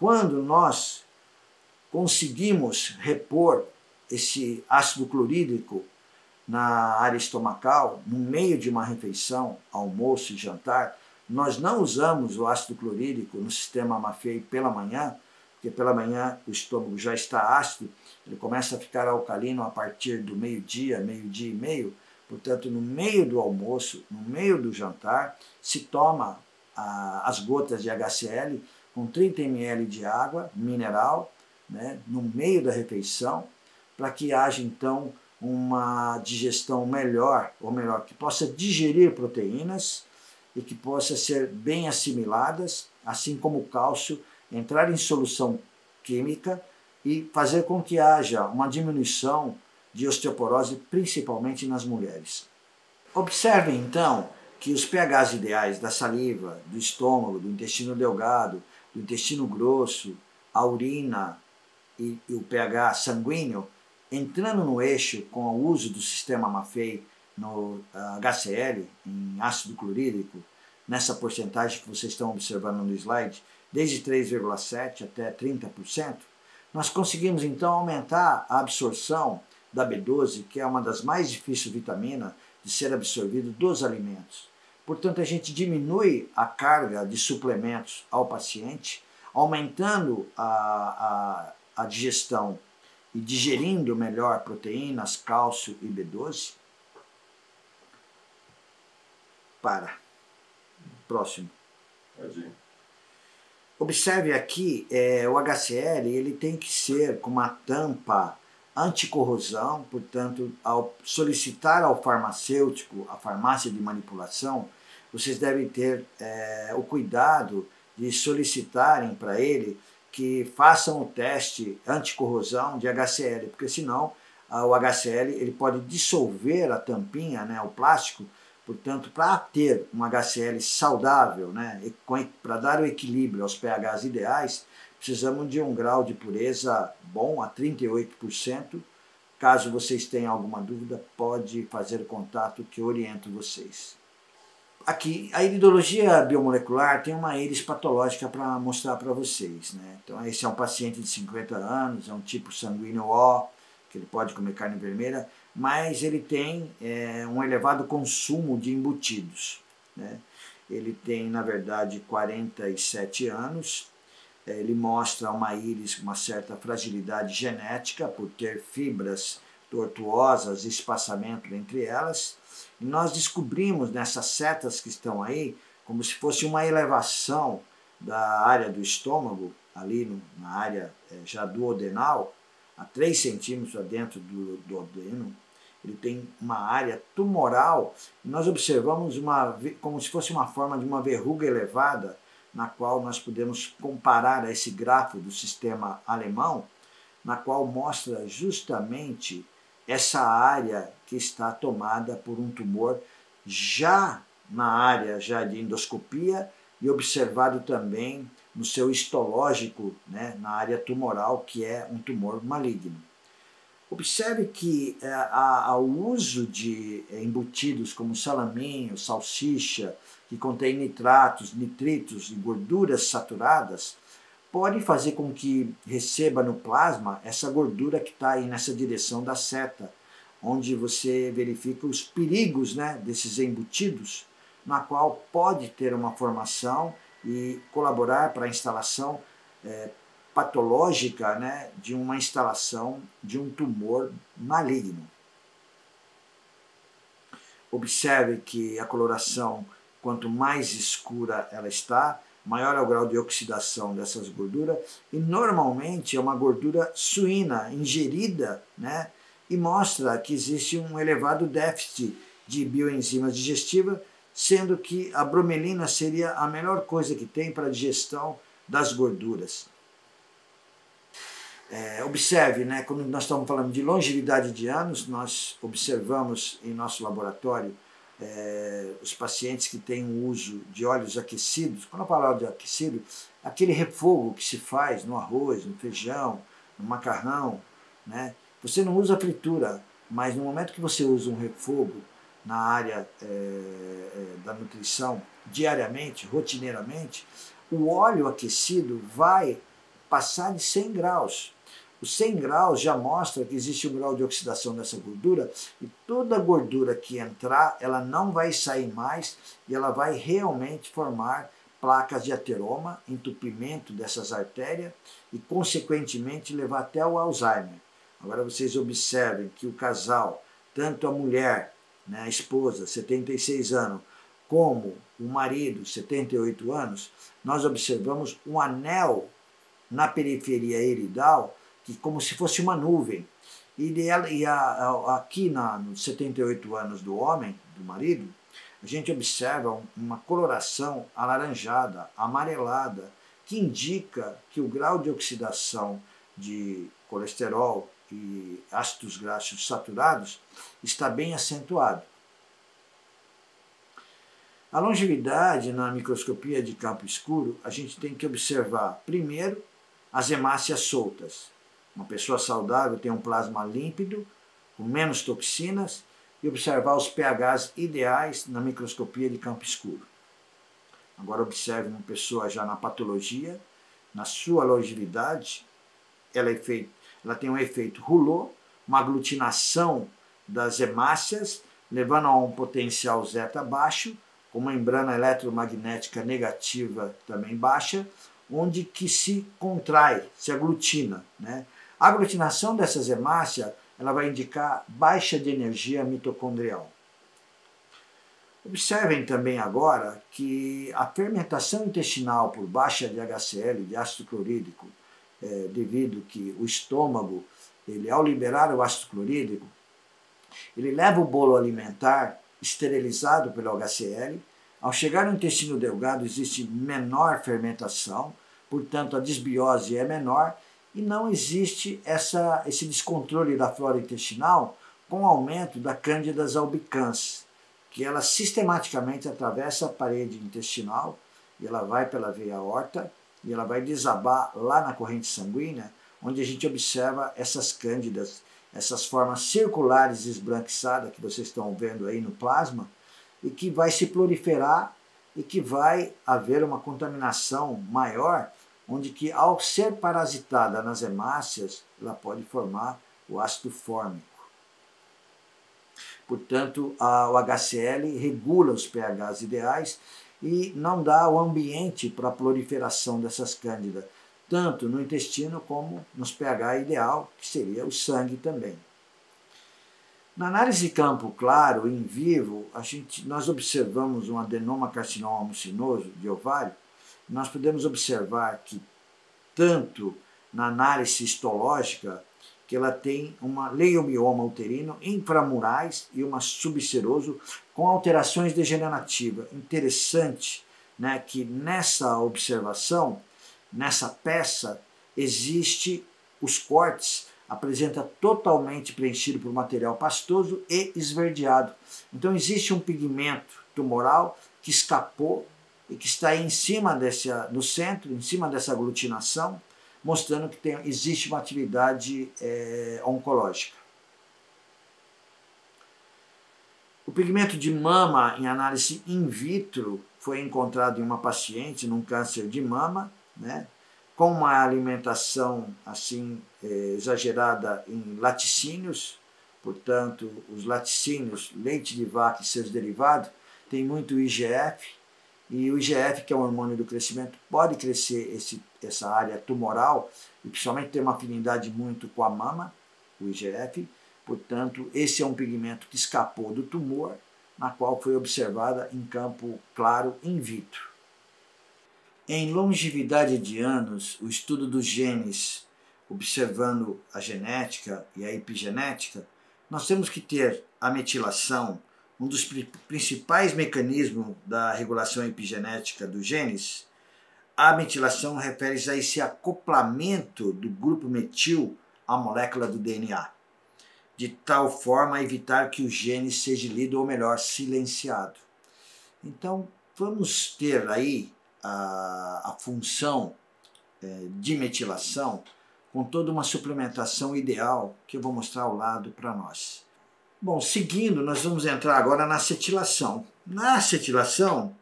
quando nós conseguimos repor esse ácido clorídrico na área estomacal, no meio de uma refeição, almoço e jantar, nós não usamos o ácido clorídrico no sistema Mafei pela manhã, porque pela manhã o estômago já está ácido, ele começa a ficar alcalino a partir do meio-dia, meio-dia e meio, portanto, no meio do almoço, no meio do jantar, se toma as gotas de HCl com 30 ml de água mineral, né, no meio da refeição, para que haja então uma digestão melhor, ou melhor, que possa digerir proteínas e que possa ser bem assimiladas, assim como o cálcio entrar em solução química e fazer com que haja uma diminuição de osteoporose, principalmente nas mulheres. Observem então que os pHs ideais da saliva, do estômago, do intestino delgado, do intestino grosso, a urina e o pH sanguíneo, entrando no eixo com o uso do sistema Mafei no HCl, em ácido clorídrico, nessa porcentagem que vocês estão observando no slide, desde 3,7% até 30%, nós conseguimos então aumentar a absorção da B12, que é uma das mais difíceis vitaminas de ser absorvido dos alimentos. Portanto, a gente diminui a carga de suplementos ao paciente, aumentando a digestão e digerindo melhor proteínas, cálcio e B12. Próximo. Observe aqui, o HCl ele tem que ser com uma tampa anticorrosão, portanto, ao solicitar ao farmacêutico, a farmácia de manipulação, vocês devem ter o cuidado de solicitarem para ele que façam o teste anticorrosão de HCl, porque senão o HCl ele pode dissolver a tampinha, né, o plástico. Portanto, para ter um HCl saudável, né, para dar o equilíbrio aos pHs ideais, precisamos de um grau de pureza bom, a 38%. Caso vocês tenham alguma dúvida, pode fazer contato que eu oriento vocês. Aqui, a iridologia biomolecular tem uma íris patológica para mostrar para vocês, né? Então, esse é um paciente de 50 anos, é um tipo sanguíneo O, que ele pode comer carne vermelha, mas ele tem um elevado consumo de embutidos, né? Ele tem, na verdade, 47 anos, ele mostra uma íris com uma certa fragilidade genética por ter fibras tortuosas e espaçamento entre elas. E nós descobrimos nessas setas que estão aí, como se fosse uma elevação da área do estômago, ali na área já duodenal, a 3 centímetros dentro do duodeno. Ele tem uma área tumoral, e nós observamos como se fosse uma forma de uma verruga elevada, na qual nós podemos comparar a esse grafo do sistema alemão, na qual mostra justamente essa área que está tomada por um tumor já na área já de endoscopia e observado também no seu histológico, né, na área tumoral, que é um tumor maligno. Observe que o uso de embutidos como salaminho, salsicha, que contém nitratos, nitritos e gorduras saturadas, pode fazer com que receba no plasma essa gordura que está aí nessa direção da seta, onde você verifica os perigos, né, desses embutidos, na qual pode ter uma formação e colaborar para a instalação patológica, né, de uma instalação de um tumor maligno. Observe que a coloração, quanto mais escura ela está, maior é o grau de oxidação dessas gorduras, e normalmente é uma gordura suína, ingerida, né, e mostra que existe um elevado déficit de bioenzimas digestivas, sendo que a bromelina seria a melhor coisa que tem para a digestão das gorduras. Observe, né, quando nós estamos falando de longevidade de anos, nós observamos em nosso laboratório os pacientes que têm o uso de óleos aquecidos. Quando eu falo óleo aquecido, aquele refogo que se faz no arroz, no feijão, no macarrão, né? Você não usa fritura, mas no momento que você usa um refogo na área da nutrição diariamente, rotineiramente, o óleo aquecido vai passar de 100 graus. Os 100 graus já mostra que existe um grau de oxidação dessa gordura e toda gordura que entrar, ela não vai sair mais e ela vai realmente formar placas de ateroma, entupimento dessas artérias e, consequentemente, levar até o Alzheimer. Agora vocês observem que o casal, tanto a mulher, né, a esposa, 76 anos, como o marido, 78 anos, nós observamos um anel na periferia iridal, que como se fosse uma nuvem. Aqui nos 78 anos do homem, do marido, a gente observa uma coloração alaranjada, amarelada, que indica que o grau de oxidação de colesterol e ácidos graxos saturados está bem acentuado. A longevidade na microscopia de campo escuro, a gente tem que observar, primeiro, as hemácias soltas. Uma pessoa saudável tem um plasma límpido, com menos toxinas, e observar os pHs ideais na microscopia de campo escuro. Agora observe uma pessoa já na patologia, na sua longevidade, ela tem um efeito Rouleau, uma aglutinação das hemácias, levando a um potencial zeta baixo, com membrana eletromagnética negativa também baixa, onde que se contrai, se aglutina, né? A aglutinação dessas hemácias ela vai indicar baixa de energia mitocondrial. Observem também agora que a fermentação intestinal por baixa de HCl, de ácido clorídrico, devido que o estômago, ao liberar o ácido clorídrico, ele leva o bolo alimentar esterilizado pelo HCl. Ao chegar no intestino delgado existe menor fermentação, portanto a desbiose é menor e não existe esse descontrole da flora intestinal com o aumento da Candida albicans, que ela sistematicamente atravessa a parede intestinal e ela vai pela veia aorta e ela vai desabar lá na corrente sanguínea, onde a gente observa essas cândidas, essas formas circulares esbranquiçadas que vocês estão vendo aí no plasma, e que vai se proliferar e que vai haver uma contaminação maior, onde que ao ser parasitada nas hemácias, ela pode formar o ácido fórmico. Portanto, o HCl regula os pHs ideais e não dá o ambiente para a proliferação dessas cândidas, tanto no intestino como nos pH ideal, que seria o sangue também. Na análise de campo claro, in vivo, nós observamos um adenoma carcinoma mucinoso de ovário. Nós podemos observar que, tanto na análise histológica, que ela tem uma leiomioma uterino inframurais e uma subseroso com alterações degenerativas. Interessante, né, que nessa observação, nessa peça, existe os cortes, apresenta totalmente preenchido por material pastoso e esverdeado. Então existe um pigmento tumoral que escapou e que está aí em cima no centro, em cima dessa aglutinação, mostrando que existe uma atividade oncológica. O pigmento de mama em análise in vitro foi encontrado em uma paciente num câncer de mama, né, com uma alimentação assim exagerada em laticínios, portanto, os laticínios, leite de vaca e seus derivados, tem muito IGF, e o IGF, que é o hormônio do crescimento, pode crescer essa área tumoral, e principalmente tem uma afinidade muito com a mama, o IGF, portanto, esse é um pigmento que escapou do tumor, na qual foi observada em campo claro in vitro. Em longevidade de anos, o estudo dos genes, observando a genética e a epigenética, nós temos que ter a metilação, um dos principais mecanismos da regulação epigenética dos genes. A metilação refere-se a esse acoplamento do grupo metil à molécula do DNA, de tal forma a evitar que o gene seja lido, ou melhor, silenciado. Então, vamos ter aí a função de metilação com toda uma suplementação ideal que eu vou mostrar ao lado para nós. Bom, seguindo, nós vamos entrar agora na acetilação. Na acetilação,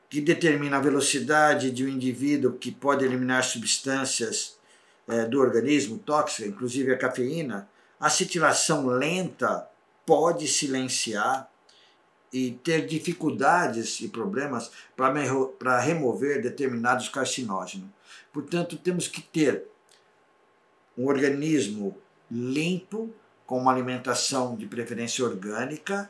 que determina a velocidade de um indivíduo que pode eliminar substâncias do organismo tóxica, inclusive a cafeína, a acetilação lenta pode silenciar e ter dificuldades e problemas para remover determinados carcinógenos. Portanto, temos que ter um organismo limpo, com uma alimentação de preferência orgânica,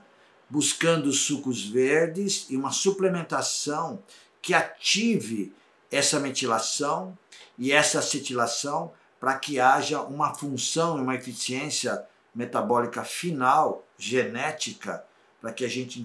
buscando sucos verdes e uma suplementação que ative essa metilação e essa acetilação para que haja uma função e uma eficiência metabólica final, genética, para que a gente então